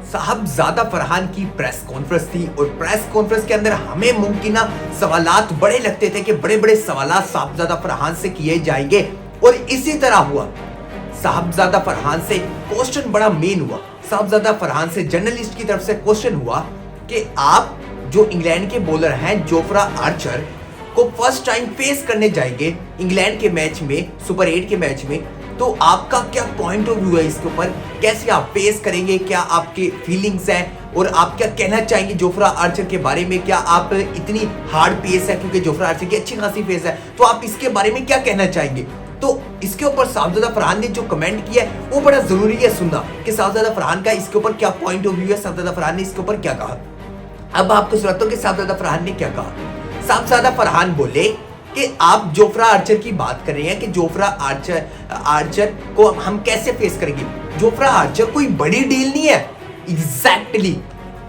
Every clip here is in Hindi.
साहबजादा फरहान की प्रेस कॉन्फ्रेंस थी और प्रेस कॉन्फ्रेंस के अंदर हमें मुमकिन सवालात बड़े लगते थे कि बड़े बड़े सवालात साहबजादा फरहान से किए जाएंगे और इसी तरह हुआ। साहबजादा फरहान से क्वेश्चन बड़ा मेन हुआ। साहबजादा फरहान से जर्नलिस्ट की तरफ से क्वेश्चन हुआ कि आप जो इंग्लैंड के बॉलर हैं जोफ्रा आर्चर को फर्स्ट टाइम फेस करने जाएंगे इंग्लैंड के मैच में, सुपर 8 के मैच में, तो आपका क्या पॉइंट ऑफ व्यू है इसके ऊपर, कैसे आप फेस करेंगे, क्या आपके फीलिंग्स हैं और आप क्या कहना चाहेंगे जोफ्रा आर्चर के बारे में? क्या आप इतनी हार्ड पेस है क्योंकि जोफ्रा आर्चर की अच्छी खासी फेस है, तो आप इसके बारे में क्या कहना चाहेंगे? तो इसके ऊपर साहबजादा फरहान ने जो कमेंट किया है वो बड़ा जरूरी है सुनना कि साहबजादा फरहान का इसके ऊपर क्या पॉइंट ऑफ व्यू है, साहबजादा फरहान ने इसके ऊपर क्या कहा। अब आपको सुनाता हूं कि साहबजादा फरहान ने क्या कहा। साहबजादा फरहान बोले कि आप जोफ्रा आर्चर की बात कर रहे हैं कि जोफ्रा आर्चर को हम कैसे फेस करेंगे। जोफ्रा आर्चर कोई बड़ी डील नहीं है। एग्जैक्टली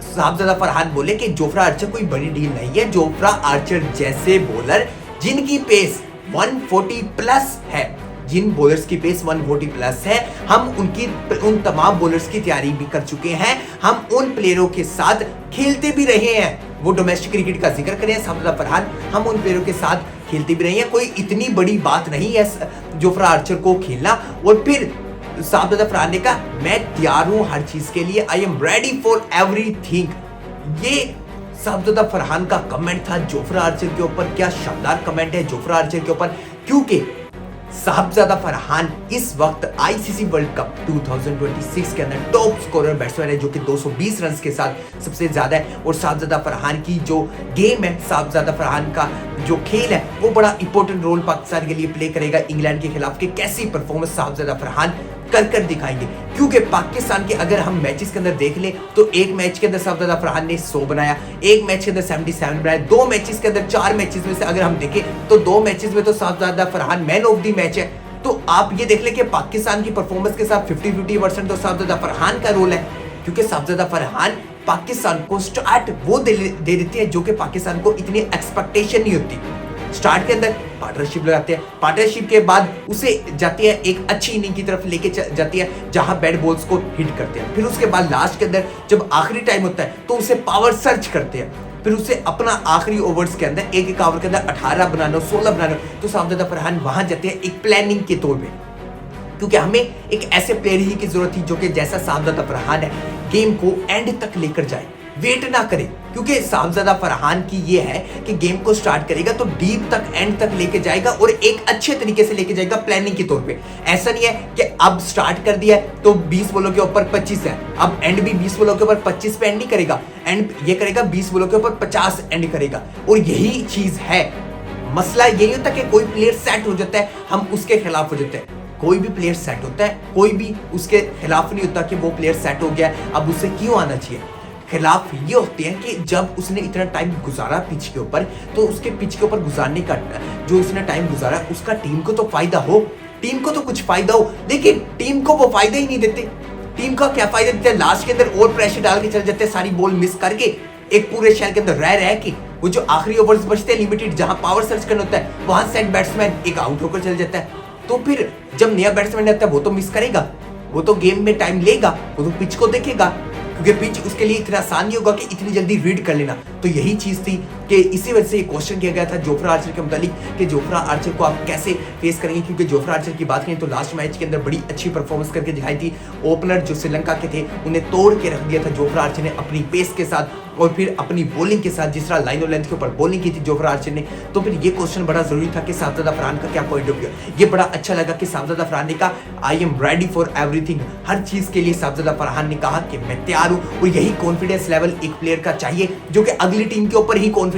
साहबजादा फरहान बोले कि जोफ्रा आर्चर कोई बड़ी डील नहीं है। जोफ्रा आर्चर जैसे बॉलर जिनकी पेस 140 प्लस है, जिन बॉलर्स की पेस 140 प्लस है, हम उन तमाम बॉलर्स की तैयारी भी कर चुके हैं। हम उन प्लेयरों के साथ खेलते भी रहे हैं। वो डोमेस्टिक क्रिकेट का जिक्र करें साहबजादा फरहान, हम उन प्लेयरों के साथ खेलते भी रहे हैं। कोई इतनी बड़ी बात नहीं है जोफ्रा आर्चर को खेलना। और फिर साहबजादा फरहान ने कहा मैं तैयार हूं हर चीज के लिए, आई एम रेडी फॉर एवरीथिंग। ये साहबजादा फरहान का कमेंट था जोफ्रा आर्चर के ऊपर। क्या शानदार कमेंट है जोफ्रा आर्चर के ऊपर, क्योंकि साहबजादा फरहान इस वक्त आईसीसी वर्ल्ड कप 2026 के अंदर टॉप स्कोरर बैट्समैन है जो कि 220 रन के साथ सबसे ज्यादा है। और साहबजादा फरहान की जो गेम है, साहबजादा फरहान का जो खेल है वो बड़ा इंपॉर्टेंट रोल पाकिस्तान के लिए प्ले करेगा इंग्लैंड के खिलाफ। कि कैसी परफॉर्मेंस साहबजादा फरहान कर दिखाएंगे, क्योंकि पाकिस्तान के अगर हम मैचेस के अंदर देख ले तो एक मैच के अंदर साहबजादा फरहान ने 100 बनाया, एक मैच के अंदर 77 बनाया, 2 मैचेस के अंदर 4 मैचेस में से अगर हम देखें तो 2 मैचेस में तो Sahibzada Farhan man of the match है। तो आप ये देख ले कि पाकिस्तान की परफॉर्मेंस के साथ 50-50% तो साहबजादा फरहान का रोल है, क्योंकि साहबजादा फरहान पाकिस्तान को स्टार्ट वो दे देती है जो कि पाकिस्तान को इतनी एक्सपेक्टेशन नहीं होती। स्टार्ट के अंदर पार्टनरशिप लगाते हैं, पार्टनरशिप के बाद उसे जाती है एक अच्छी इनिंग की तरफ लेके जाती है जहां बैट बॉल्स को हिट करते हैं। फिर उसके बाद लास्ट के अंदर जब आखिरी टाइम होता है तो उसे पावर सर्च करते हैं। फिर उसे अपना आखिरी ओवर्स के अंदर एक ओवर के अंदर 18 बनाना, 16 बनाना, तो साहबजादा फरहान वहां जाते हैं एक प्लानिंग के तौर पे, क्योंकि हमें एक ऐसे प्लेयर ही की जरूरत थी जो कि जैसा साहबजादा फरहान है गेम को एंड तक लेकर जाए, वेट ना करे। क्योंकि साहबजादा फरहान की ये है कि गेम को स्टार्ट करेगा तो डीप तक एंड तक लेके जाएगा और एक अच्छे तरीके से लेके जाएगा प्लानिंग के तौर पे। ऐसा नहीं है कि अब स्टार्ट कर दिया तो 20 बॉलों के ऊपर 25 है, अब एंड भी 20 बॉलों के ऊपर 25 पे एंड नहीं करेगा, एंड ये करेगा 20 बॉलों के ऊपर 50 एंड करेगा। और यही चीज है, मसला यही होता है कि कोई प्लेयर सेट हो जाता है हम उसके खिलाफ हो जाते हैं। कोई भी प्लेयर सेट होता है, कोई भी उसके खिलाफ नहीं होता कि वो प्लेयर सेट हो गया अब उसे क्यों आना चाहिए। खिलाफ ये होते हैं कि जब उसने इतना टाइम गुजारा पिच के ऊपर, तो उसके पिच के ऊपर गुजारने का जो उसने टाइम गुजारा उसका टीम को तो फायदा हो, टीम को तो कुछ फायदा हो, लेकिन टीम को वो फायदा ही नहीं देते। टीम का क्या फायदा देते हैं? लास्ट के अंदर और प्रेशर डाल के चले जाते हैं, सारी बॉल मिस करके एक पूरे शहर के अंदर रह के वो जो आखिरी ओवर्स बचते हैं लिमिटेड, जहां पावर सर्च करना होता है वहां सेट बैट्समैन एक आउट होकर चल जाता है। तो फिर जब नया बैट्समैन आता है वो तो मिस करेगा, वो तो गेम में टाइम लेगा, वो तो पिच को देखेगा, क्योंकि पिच उसके लिए इतना आसान नहीं होगा कि इतनी जल्दी रीड कर लेना। तो यही चीज थी कि इसी वजह से ये क्वेश्चन किया गया था जोफ्रा आर्चर के मुतालिक कि जोफ्रा आर्चर को आप कैसे फेस करेंगे। क्योंकि जोफ्रा आर्चर की बात करें तो लास्ट मैच के अंदर बड़ी अच्छी परफॉर्मेंस करके दिखाई थी। ओपनर जो श्रीलंका के थे उन्हें तोड़ के रख दिया था जोफ्रा आर्चर ने अपनी पेस के साथ और फिर अपनी बॉलिंग के साथ, जिस तरह लाइन और लेंथ के ऊपर बॉलिंग की थी जोफ्रा आर्चर ने। तो फिर ये क्वेश्चन बड़ा जरूरी था कि साहबजादा फरहान का क्या पॉइंट ऑफ व्यू। ये बड़ा अच्छा लगा कि साहबजादा फरहान ने कहा I am ready for everything. हर चीज के लिए साहबजादा फरहान ने कहा कि मैं तैयार हूं। और यही कॉन्फिडेंस लेवल एक प्लेयर का चाहिए जो कि अगली टीम के ऊपर ही कॉन्फिडेंस,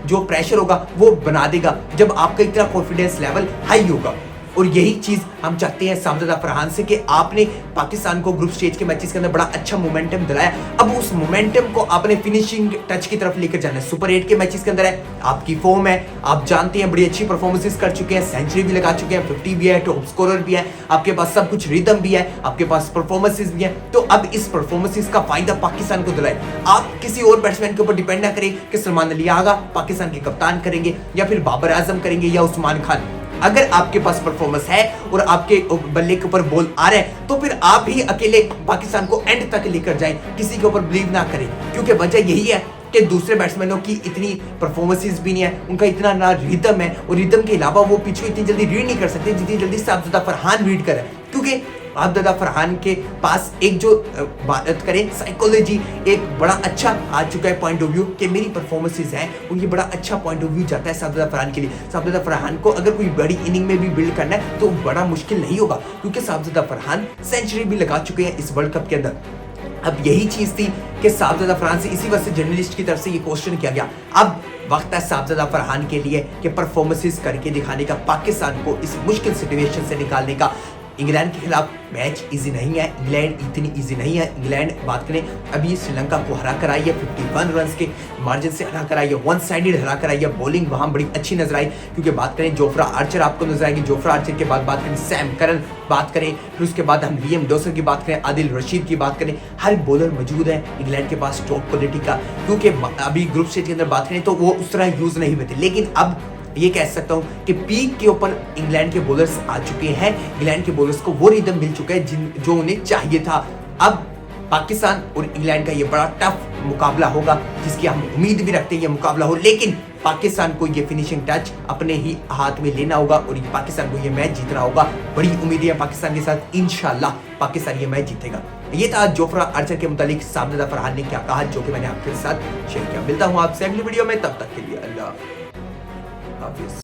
जो प्रेशर होगा वो बना देगा जब आपका इतना कॉन्फिडेंस लेवल हाई होगा। और यही चीज हम चाहते हैं साहबजादा फरहान से कि आपने पाकिस्तान को ग्रुप स्टेज के मैचेस के अंदर बड़ा अच्छा मोमेंटम दिलाया, अब उस मोमेंटम को आपने फिनिशिंग टच की तरफ लेकर जाना है। सुपर 8 के मैचेस के अंदर है, आपकी फॉर्म है, आप जानते हैं बड़ी अच्छी परफॉर्मेंसेस कर चुके हैं, सेंचुरी भी लगा चुके हैं, 50 भी है, टॉप स्कोरर भी है, आपके पास सब कुछ रिदम भी है, आपके पास परफॉर्मेंसेस भी है। तो अब इस परफॉर्मेंसेस का फायदा पाकिस्तान को दिलाए। आप किसी और बैट्समैन के ऊपर डिपेंड ना करें कि सलमान अली आगा पाकिस्तान के कप्तान करेंगे या फिर बाबर आजम करेंगे या उस्मान खान। अगर आपके पास परफॉर्मेंस है और आपके बल्ले के ऊपर बॉल आ रहा है तो फिर आप ही अकेले पाकिस्तान को एंड तक लेकर जाएं, किसी के ऊपर बिलीव ना करें, क्योंकि वजह यही है कि दूसरे बैट्समैनों की इतनी परफॉर्मेंसेस भी नहीं है, उनका इतना ना रिदम है, और रिदम के अलावा वो पिच इतनी जल्दी रीड नहीं कर सकते जितनी जल्दी साबजुदा फरहान रीड करे, क्योंकि साबजुदा फरहान के पास एक जो बात करें साइकोलॉजी एक बड़ा अच्छा आ चुका है पॉइंट ऑफ व्यू कि मेरी परफॉर्मेंसेज हैं और ये बड़ा अच्छा पॉइंट ऑफ व्यू जाता है साबजुदा फरहान के लिए। साबजुदा फरहान को अगर कोई बड़ी इनिंग में भी बिल्ड करना है तो बड़ा मुश्किल नहीं होगा, क्योंकि साबजुदा फरहान सेंचुरी भी लगा चुके हैं इस वर्ल्ड कप के अंदर। अब यही चीज थी कि साबजुदा फरहान से इसी वजह से जर्नलिस्ट की तरफ से ये क्वेश्चन किया गया। अब वक्त है साबजुदा फरहान के लिए कि परफॉर्मेंसेस करके दिखाने का, पाकिस्तान को इस मुश्किल सिचुएशन से निकालने का। इंग्लैंड के खिलाफ मैच इजी नहीं है, इंग्लैंड इतनी इजी नहीं है। इंग्लैंड बात करें अभी श्रीलंका को हरा कर आई है 51 रन के मार्जिन से हरा कर आई है, वन साइडेड हरा कर आई है। बॉलिंग वहां बड़ी अच्छी नजर आई, क्योंकि बात करें जोफ्रा आर्चर आपको नजर आएगी, जोफ्रा आर्चर के बाद बात करें सैम करन बात करें, फिर उसके बाद हम लियम डॉसन की बात करें, आदिल रशीद की बात करें, हर बॉलर मौजूद है इंग्लैंड के पास टॉप क्वालिटी का। क्योंकि अभी ग्रुप स्टेज के अंदर बात करें तो वो उस तरह यूज नहीं हुए थे, लेकिन अब ये कह सकता हूं कि पीक के ऊपर इंग्लैंड के बॉलर्स आ चुके हैं, इंग्लैंड के बॉलर्स को वो रिदम मिल चुका है जो उन्हें चाहिए था। अब पाकिस्तान और इंग्लैंड का ये बड़ा टफ मुकाबला होगा, जिसकी हम उम्मीद भी रखते हैं ये मुकाबला हो, लेकिन पाकिस्तान को ये फिनिशिंग टच अपने ही हाथ में लेना होगा और पाकिस्तान को ये मैच जीतना होगा। बड़ी उम्मीदें हैं पाकिस्तान के साथ, इंशाल्लाह पाकिस्तान ये मैच जीतेगा। ये था जोफ्रा आर्चर के मुतालिक साबजुदा फरहान ने क्या कहा, जो कि मैंने आपके साथ शेयर किया। मिलता हूं आपसे अगली वीडियो में, तब तक के लिए अल्लाह हाफिज।